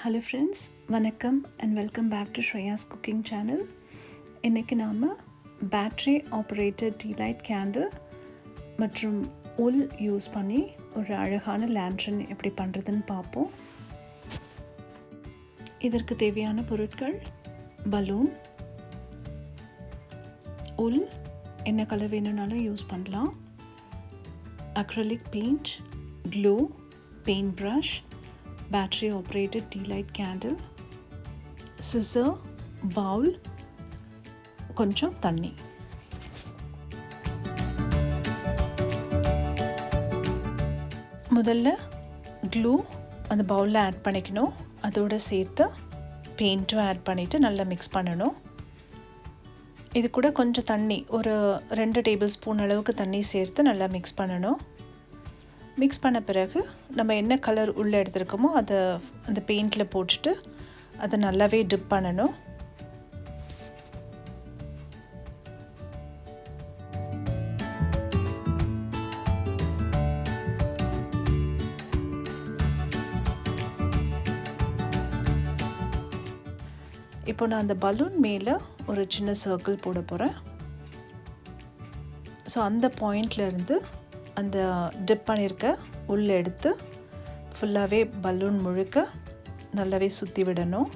Hello friends, வணக்கம் and welcome back to Shreya's cooking channel. இன்னைக்கு நாம battery operated tea light candle மற்றும் wool use பண்ணி ஒரு அழகான lantern எப்படி பண்றதுன்னு பார்ப்போம். இதற்கு தேவையான பொருட்கள் balloon, wool, என்ன கலர் வேணும்னாலும் யூஸ் பண்ணலாம், acrylic paint, glue, paint brush, battery operated tea light candle, scissor, bowl, கொஞ்சம் தண்ணி. முதல்ல glue அந்த பவுலில் ஆட் பண்ணிக்கணும். அதோட சேர்த்து பெயிண்ட்டும் ஆட் பண்ணிவிட்டு நல்லா மிக்ஸ் பண்ணணும். இது கூட கொஞ்சம் தண்ணி, ஒரு 2 டேபிள் ஸ்பூன் அளவுக்கு தண்ணி சேர்த்து நல்லா மிக்ஸ் பண்ணணும். மிக்ஸ் பண்ண பிறகு நம்ம என்ன கலர் உள்ளே எடுத்துருக்கோமோ அதை அந்த பெயிண்டில் போட்டுட்டு அதை நல்லாவே டிப் பண்ணணும். இப்போ நான் அந்த பலூன் மேலே ஒரு சின்ன சர்க்கிள் போட போகிறேன். ஸோ அந்த பாயிண்ட்லேருந்து அந்த டிப் பண்ணியிருக்க உள்ளே எடுத்து ஃபுல்லாகவே பலூன் முழுக்க நல்லாவே சுற்றி விடணும்.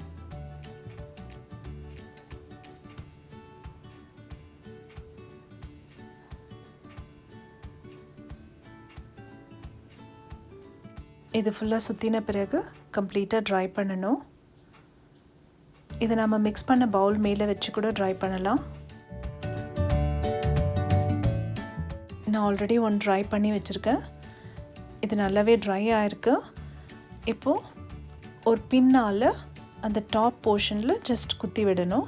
இது ஃபுல்லாக சுற்றின பிறகு கம்ப்ளீட்டாக ட்ரை பண்ணணும். இதை நம்ம மிக்ஸ் பண்ண பவுல் மேலே வச்சு கூட ட்ரை பண்ணலாம். நான் ஆல்ரெடி ஒன்று ட்ரை பண்ணி வச்சுருக்கேன். இது நல்லாவே ட்ரை ஆகிருக்கு. இப்போது ஒரு பின்னால் அந்த டாப் போர்ஷனில் ஜஸ்ட் குத்தி விடணும்.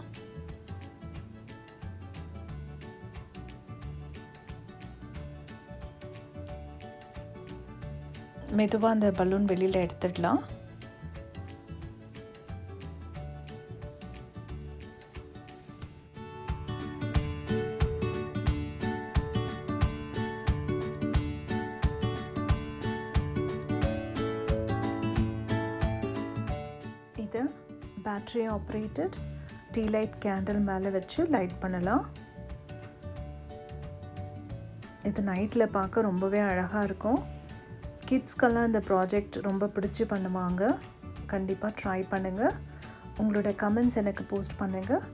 மெதுவாக அந்த பலூன் வெளியில் எடுத்துடலாம். இதை battery operated tea light candle மேலே வச்சு லைட் பண்ணலாம். இது நைட்டில் பார்க்க ரொம்பவே அழகாக இருக்கும். கிட்ஸ்க்கெல்லாம் இந்த ப்ராஜெக்ட் ரொம்ப பிடிச்சி பண்ணுவாங்க. கண்டிப்பாக ட்ரை பண்ணுங்கள். உங்களோட கமெண்ட்ஸ் எனக்கு போஸ்ட் பண்ணுங்கள்.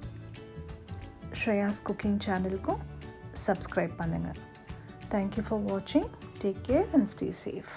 ஸ்ரேயாஸ் குக்கிங் சேனலுக்கும் சப்ஸ்கிரைப் பண்ணுங்கள். தேங்க்யூ ஃபார் வாட்சிங். Take care and stay safe.